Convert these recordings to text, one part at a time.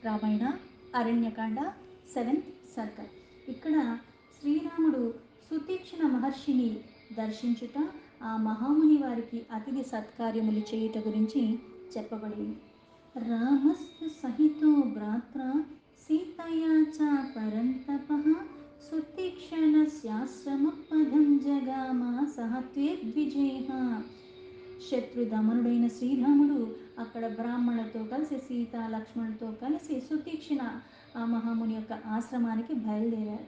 Ramayana Aranya Kanda 7th సర్గ. ఇక్కడ శ్రీరాముడు సుతీక్ష్ణ మహర్షిని దర్శించుట, ఆ మహాముని వారికి అతిథి సత్కార్యములు చేయుట గురించి చెప్పబడింది. రామస్తు సహితో భ్రాత్ర సీతయా చ పరంతపః సుతీక్ష్ణస్యాశ్రమపదం జగామ సహత్వేద్విజేహ. శత్రుదమనుడైన శ్రీరాముడు అక్కడ బ్రాహ్మణులతో కలిసి, సీత లక్ష్మణులతో కలిసి సుతీక్షణ ఆ మహాముని యొక్క ఆశ్రమానికి బయలుదేరారు.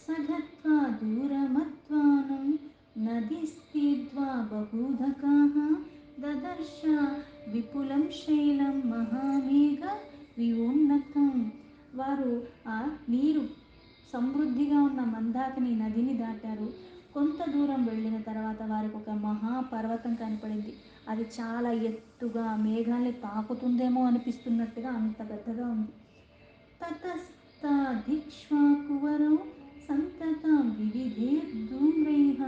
సగత్వా దూరమత్వానం నదిస్తీర్ధ్వా బహూధకాః దదర్శ విపులం శైలం మహామేఘ వివోన్నతం. వారు ఆ నీరు సమృద్ధిగా ఉన్న మందాకిని నదిని దాటారు. కొంత దూరం వెళ్ళిన తర్వాత వారికి ఒక మహాపర్వతం కనపడింది. అది చాలా ఎత్తుగా మేఘాల్ని తాకుతుందేమో అనిపిస్తున్నట్టుగా అంత పెద్దగా ఉంది. తతస్తాదిక్ష్వాకువరౌ సంతతం వివిధైర్ధూమ్రైః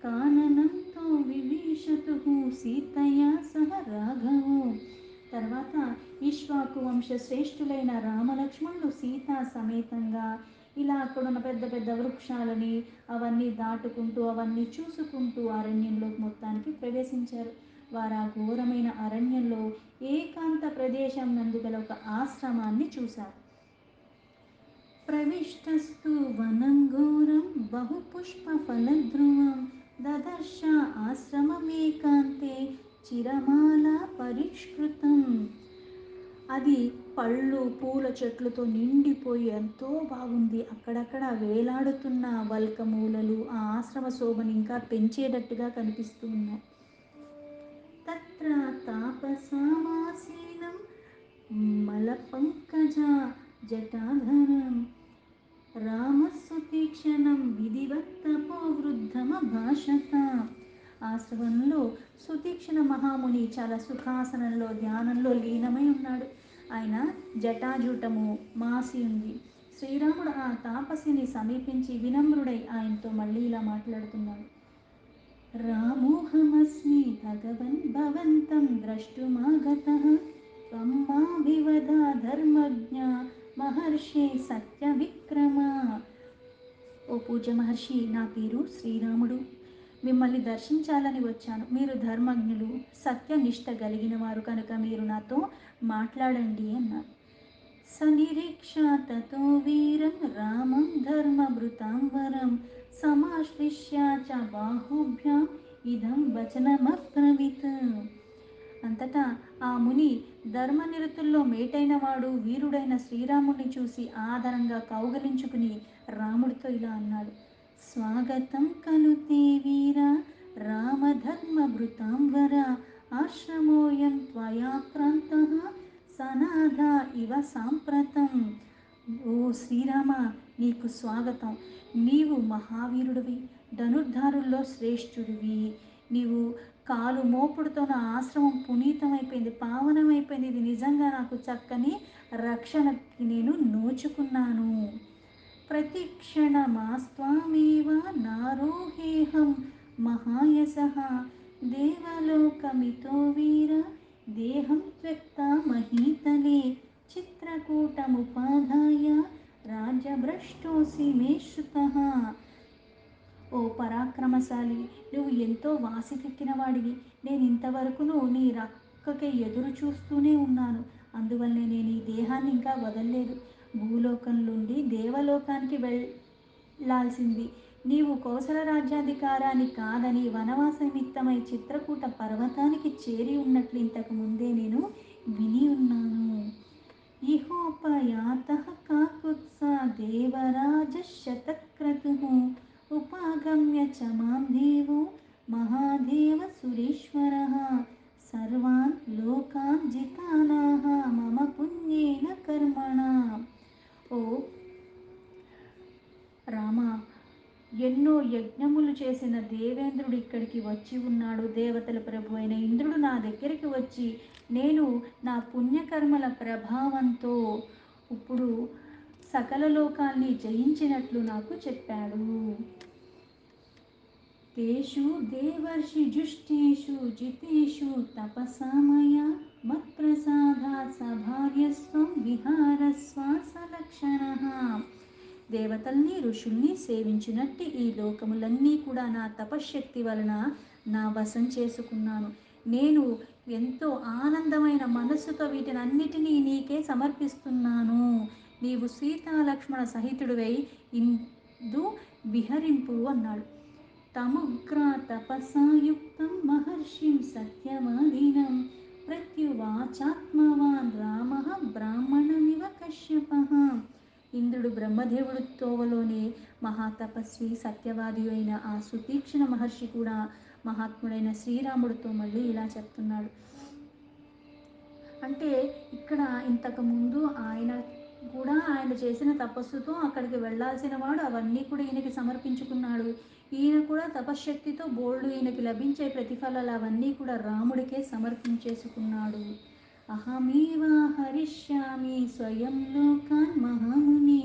కాననంతో వివిశతుః సీతయా సహ రాఘవో. తర్వాత ఇక్ష్వాకు వంశ శ్రేష్ఠులైన రామలక్ష్మణులు సీతా సమేతంగా ఇలా అక్కడున్న పెద్ద పెద్ద వృక్షాలని అవన్నీ దాటుకుంటూ అవన్నీ చూసుకుంటూ అరణ్యంలో మొత్తానికి ప్రవేశించారు. వారు ఆ ఘోరమైన అరణ్యంలో ఏకాంత ప్రదేశం నందు గల ఒక ఆశ్రమాన్ని చూశారు. ప్రవిష్టస్తు వనం ఘోరం బహుపుష్పఫలధ్రువం దదర్శ ఆశ్రమమేకాంతే చిరమాల పరిష్కృతం. అది పళ్ళు పూల చెట్లతో నిండిపోయి ఎంతో బాగుంది. అక్కడక్కడ వేలాడుతున్న వల్కమూలలు ఆ ఆశ్రమ శోభను ఇంకా పెంచేటట్టుగా కనిపిస్తూ ఉన్నాయి. తత్ర తాపసామాసీనం మలపంకజ జటాధరం రామసుతీక్షణం విధివత్తపోవృద్ధమభాషత. ఆశ్రమంలో సుతీక్షణ మహాముని చాలా సుఖాసనంలో ధ్యానంలో లీనమై ఉన్నాడు. ఆయన జటాజూటము మాసి ఉంది. శ్రీరాముడు ఆ తాపసిని సమీపించి వినమ్రుడై ఆయనతో మళ్ళీ ఇలా మాట్లాడుతున్నాడు. రామోహమస్మి భగవన్ భవంతం ద్రష్టుమాగతః త్వం మాభివద ధర్మజ్ఞ మహర్షి సత్య విక్రమ. ఓ పూజ్య మహర్షి, నా పేరు శ్రీరాముడు. మిమ్మల్ని దర్శించాలని వచ్చాను. మీరు ధర్మజ్ఞులు, సత్యనిష్ట కలిగిన వారు కనుక మీరు నాతో మాట్లాడండి అన్నారు. సనిరీక్ష తతో వీరం రామం ధర్మభృతాంబరం సమాశ్లిష్య చ బాహుభ్యాం ఇదం వచనమబ్రవీత్. అంతటా ఆ ముని ధర్మనిరతుల్లో మేటైన వాడు వీరుడైన శ్రీరాముడిని చూసి ఆదరంగా కౌగలించుకుని రాముడితో ఇలా అన్నాడు. స్వాగతం కలు తే వీర రామధర్మభృతాంబర ఆశ్రమోయం త్వయాక్రాంతః సనాథ ఇవ సాంప్రతం. ఓ శ్రీరామ, నీకు స్వాగతం. నీవు మహావీరుడివి, ధనుర్ధారుల్లో శ్రేష్ఠుడివి. నీవు కాలు మోపుడుతో నా ఆశ్రమం పునీతమైపోయింది, పావనమైపోయింది. ఇది నిజంగా నాకు చక్కని రక్షణకి నేను నోచుకున్నాను. ప్రతిక్షణమాస్త్వామేవ నారోహేహం మహాయశః దేవలోకమితో వీర దేహం త్యక్తా మహీతలే చిత్రకూటముపాధాయ రాజ్యభ్రష్టోసి మే శ్రుతః. ఓ పరాక్రమశాలి, నువ్వు ఎంతో వాసికెక్కిన వాడివి. నేను ఇంతవరకును నీ రక్కకి ఎదురు చూస్తూనే ఉన్నాను. అందువల్లనే నేను ఈ దేహాన్ని ఇంకా వదలలేదు. భూలోకం నుండి దేవలోకానికి వెళ్ళాల్సింది నీవు కౌసల రాజ్యాధికారాన్ని కాదని వనవాస నిమిత్తమై చిత్రకూట పర్వతానికి చేరి ఉన్నట్లు ఇంతకు ముందే నేను విని ఉన్నాను. ఇహోపయాతః కాకుత్స దేవరాజ శతక్రతుః ఉపాగమ్య చ మాం దేవో మహాదేవ సురేశ్వరః సర్వాన్ లోకాన్ జితానాః మమ పుణ్యేన కర్మణా. ఓ రామ, ఎన్నో యజ్ఞములు చేసిన దేవేంద్రుడు ఇక్కడికి వచ్చి ఉన్నాడు. దేవతల ప్రభు అయిన ఇంద్రుడు నా దగ్గరికి వచ్చి నేను నా పుణ్యకర్మల ప్రభావంతో ఇప్పుడు సకల లోకాల్ని జయించినట్లు నాకు చెప్పాడు. తేషు దేవర్షి జుష్టేషు జితేషు తపసా మయా మత్ప్రసాదాత్ సభా ఆచార్యస్వం విహారశ్వాసలక్షణ. దేవతల్ని ఋషుల్ని సేవించినట్టి ఈ లోకములన్నీ కూడా నా తపశ్శక్తి వలన నా వశం చేసుకున్నాను. నేను ఎంతో ఆనందమైన మనస్సుతో వీటినన్నిటినీ నీకే సమర్పిస్తున్నాను. నీవు సీతాలక్ష్మణ సహితుడివై ఇందు విహరింపు అన్నాడు. తముగ్రా తపసాయుక్తం మహర్షిం సత్యవాదినం ప్రత్యువాచాత్మవాన్ రామ బ్రాహ్మణమివ కశ్యప. ఇంద్రుడు బ్రహ్మదేవుడు తోవలోనే మహాతపస్వి సత్యవాది అయిన ఆ సుతీక్ష్ణ మహర్షి కూడా మహాత్ముడైన శ్రీరాముడితో మళ్ళీ ఇలా చెప్తున్నాడు. అంటే ఇక్కడ ఇంతకుముందు ఆయన చేసిన తపస్సుతో అక్కడికి వెళ్ళాల్సిన వాడు అవన్నీ కూడా ఈయనకి సమర్పించుకున్నాడు. ఈయన కూడా తపశ్శక్తితో బోల్డు ఈయనకి లభించే ప్రతిఫలాలు అవన్నీ కూడా రాముడికే సమర్పించేసుకున్నాడు. అహమేవా హరిష్యామి స్వయం లోకాన్ మహాముని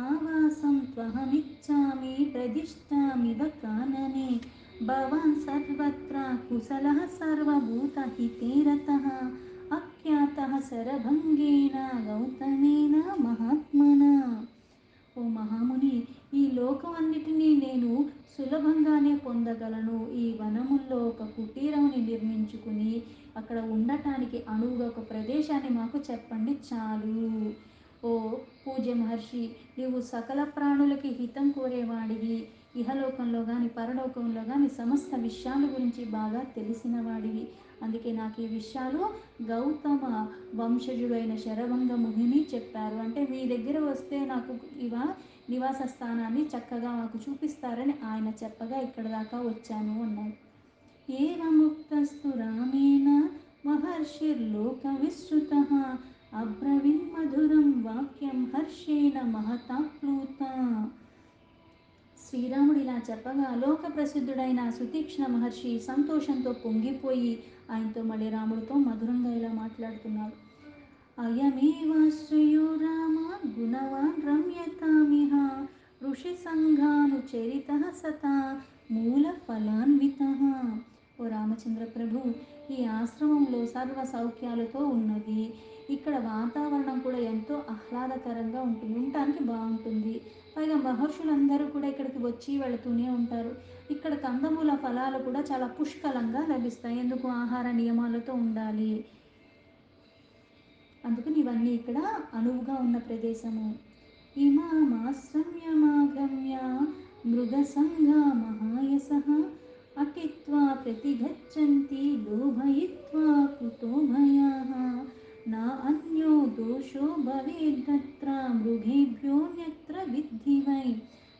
ఆవాసం త్వహమిచ్చామి ప్రదిష్టామివ కాననే భవాన్ సర్వత్ర కుశలః సర్వభూతహితే రతః అఖ్యాతః శరభంగేన గౌతమేన మహాత్మనా. ఓ మహాముని, ఈ లోకం అన్నిటినీ నేను సులభంగానే పొందగలను. ఈ వనముల్లో ఒక కుటీరముని నిర్మించుకుని అక్కడ ఉండటానికి అనువుగా ఒక ప్రదేశాన్ని మాకు చెప్పండి చాలు. ఓ పూజ్య మహర్షి, నీవు సకల ప్రాణులకి హితం కోరేవాడివి. ఇహలోకంలో కానీ పరలోకంలో కానీ సమస్త విషయాల గురించి బాగా తెలిసిన వాడివి. అందుకే నాకు ఈ విషయాలు గౌతమ వంశజుడైన శరభంగ మునిని చెప్పారు. అంటే మీ దగ్గర వస్తే నాకు నివాస స్థానాన్ని చక్కగా మాకు చూపిస్తారని ఆయన చెప్పగా ఇక్కడ దాకా వచ్చాను అన్నాడు. ఏవముక్తస్తు రామేణ మహర్షిర్లోక విశ్రుతః అబ్రవీన్మధురం వాక్యం హర్షేణ మహతాప్లూత. శ్రీరాముడు ఇలా చెప్పగా లోక ప్రసిద్ధుడైన సుతీక్ష్ణ మహర్షి సంతోషంతో పొంగిపోయి ఆయనతో మళ్ళీ రాముడితో మధురంగా ఇలా మాట్లాడుతున్నాడు. అయమేవాశ్రయో రామ గుణవాన్ రమ్యతామిహ ఋషి సంఘానుచరితః సతా మూల ఫలాన్వితః. ఓ రామచంద్ర ప్రభు, ఈ ఆశ్రమంలో సర్వ సౌఖ్యాలతో ఉన్నది. ఇక్కడ వాతావరణం కూడా ఎంతో ఆహ్లాదకరంగా ఉంటుంది, ఉండటానికి బాగుంటుంది. పైగా మహర్షులందరూ కూడా ఇక్కడికి వచ్చి వెళుతూనే ఉంటారు. ఇక్కడ కందమూల ఫలాలు కూడా చాలా పుష్కలంగా లభిస్తాయి. ఎందుకు? ఆహార నియమాలతో ఉండాలి. అందుకని ఇవన్నీ ఇక్కడ అనువుగా ఉన్న ప్రదేశము. ఇమామాశ్రమ్యమాగమ్య మృగసంఘా మహాయసః అటిత్వా ప్రతిగచ్చంతి లోభయిత్వా కుతో భయాః నా అన్యో దోషో భవేద్దత్ర మృగేభ్యోన్యత్ర విద్ధి వై.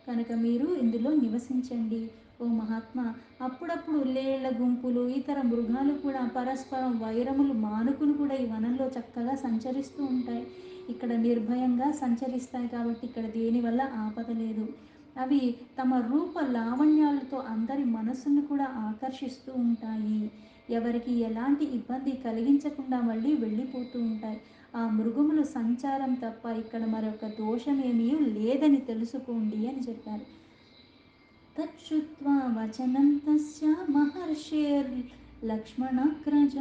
కనుక మీరు ఇందులో నివసించండి. ఓ మహాత్మా, అప్పుడప్పుడు లేళ్ల గుంపులు ఇతర మృగాలు కూడా పరస్పరం వైరములు మానుకుని కూడా ఈ వనంలో చక్కగా సంచరిస్తూ ఉంటాయి. ఇక్కడ నిర్భయంగా సంచరిస్తాయి కాబట్టి ఇక్కడ దేనివల్ల ఆపద లేదు. అవి తమ రూప లావణ్యాలతో అందరి మనస్సును కూడా ఆకర్షిస్తూ ఉంటాయి. ఎవరికి ఎలాంటి ఇబ్బంది కలిగించకుండా మళ్ళీ వెళ్ళిపోతూ ఉంటాయి. ఆ మృగముల సంచారం తప్ప ఇక్కడ మరొక దోషమేమీ లేదని తెలుసుకోండి అని చెప్పారు. తచ్చుత్వా వచనం తస్య మహర్షేర్లక్ష్మణాగ్రజ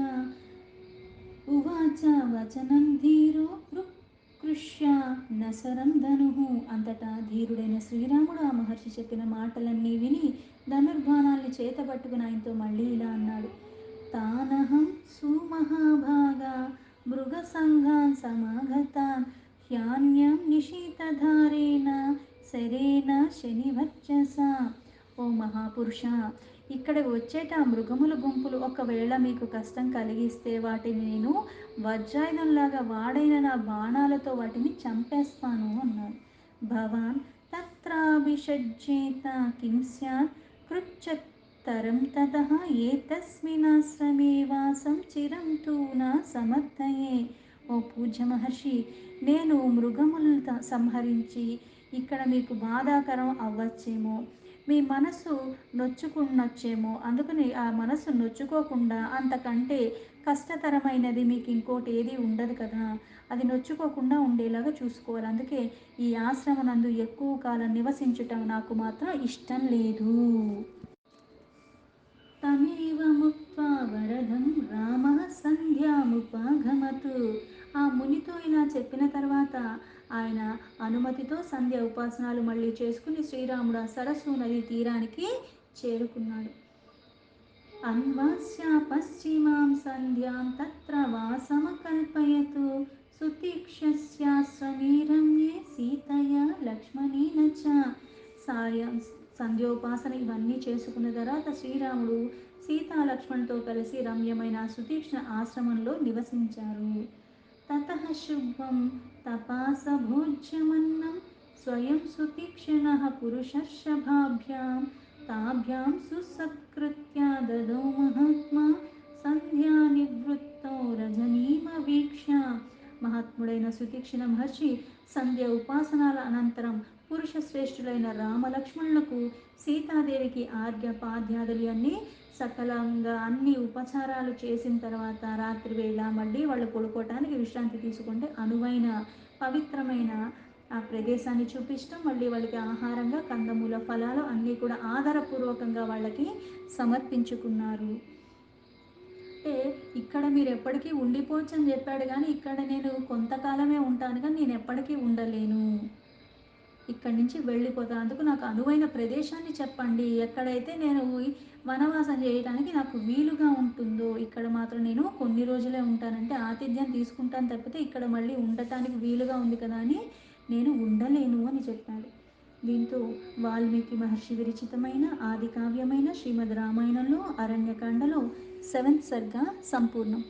ఉవాచ వచనం ధీరో కృష్య నసరం ధనుః. అంతటా ధీరుడైన శ్రీరాముడు ఆ మహర్షి చెప్పిన మాటలన్నీ విని ధనుర్బాణాల్ని చేతబట్టుకుని ఆయనతో మళ్ళీ ఇలా అన్నాడు. తానహం సుమహాభాగా మృగసంఘాన్ సమాగతాన్ హ్యాన్యం నిశీతధారేణ శరేణ శనివర్చస. ఓ మహాపురుష, ఇక్కడ వచ్చేట ఆ మృగముల గుంపులు ఒకవేళ మీకు కష్టం కలిగిస్తే వాటిని నేను వజ్రాయుధంలాగా వాడైన నా బాణాలతో వాటిని చంపేస్తాను అన్నాడు. భవాన్ తత్రాభిషజ్జేత కిం స్యాత్ కృచ్చతరం తతః ఏతస్మిన్నాశ్రమే వాసం చిరం తూ నా సమర్థయే. ఓ పూజ్య మహర్షి, నేను మృగములను సంహరించి ఇక్కడ మీకు బాధాకరం అవ్వచ్చేమో, మీ మనసు నొచ్చుకున్నొచ్చేమో. అందుకని ఆ మనసు నొచ్చుకోకుండా అంతకంటే కష్టతరమైనది మీకు ఇంకోటి ఏది ఉండదు కదా, అది నొచ్చుకోకుండా ఉండేలాగా చూసుకోవాలి. అందుకే ఈ ఆశ్రమనందు ఎక్కువ కాలం నివసించటం నాకు మాత్రం ఇష్టం లేదు. తమేవ ముక్త్వా వరదం రామః సంధ్యాముపాగమతు ఆ మునితో ఇలా చెప్పిన తర్వాత ఆయన అనుమతితో సంధ్య ఉపాసనాలు మళ్ళీ చేసుకుని శ్రీరాముడు ఆ సరస్సు నది తీరానికి చేరుకున్నాడు. अन्वास्या पश्चिमां सन्ध्यां तत्र वासमकल्पयतु सुतीक्ष्यस्याश्रमीरम्ये సీతయా లక్ష్మణేన చ. సాయం సంధ్యోపాసన ఇవన్నీ చేసుకున్న తర్వాత శ్రీరాముడు సీతా లక్ష్మణ్తో కలిసి రమ్యమైన సుతీక్ష్ణ ఆశ్రమంలో నివసించారు. తతః శుభం తపాసభోజ్యమన్నం స్వయం సుతీక్ష్ణः పురుషర్షభాభ్యాం తాభ్యాం సుసత్కృత్య దదౌ మహాత్మా సంధ్యానివృత్తౌ రజనీమవీక్ష. మహాత్ముడైన సుతీక్ష్ణ మహర్షి సంధ్య ఉపాసనాల అనంతరం పురుష శ్రేష్ఠులైన రామలక్ష్మణులకు సీతాదేవికి ఆర్ఘ్యపాద్యాదులు అన్నీ సకలంగా అన్ని ఉపచారాలు చేసిన తర్వాత రాత్రివేళ మళ్ళీ వాళ్ళు పడుకోవటానికి విశ్రాంతి తీసుకుంటే అనువైన పవిత్రమైన ఆ ప్రదేశాన్ని చూపించడం, మళ్ళీ వాళ్ళకి ఆహారంగా కందమూల ఫలాలు అన్నీ కూడా ఆధారపూర్వకంగా వాళ్ళకి సమర్పించుకున్నారు. అంటే ఇక్కడ మీరు ఎప్పటికీ ఉండిపోవచ్చు అని చెప్పాడు, కానీ ఇక్కడ నేను కొంతకాలమే ఉంటాను, కానీ నేను ఎప్పటికీ ఉండలేను, ఇక్కడి నుంచి వెళ్ళిపోతాను. అందుకు నాకు అనువైన ప్రదేశాన్ని చెప్పండి, ఎక్కడైతే నేను వనవాసం చేయడానికి నాకు వీలుగా ఉంటుందో ఇక్కడ మాత్రం నేను కొన్ని రోజులే ఉంటానంటే ఆతిథ్యం తీసుకుంటాను తప్పితే ఇక్కడ మళ్ళీ ఉండటానికి వీలుగా ఉంది కదా అని నేను ఉండలేను అని చెప్పాడు. దీంతో వాల్మీకి మహర్షి విరచితమైన ఆది కావ్యమైన శ్రీమద్ రామాయణంలో అరణ్యకాండలో 7th సర్గ సంపూర్ణం.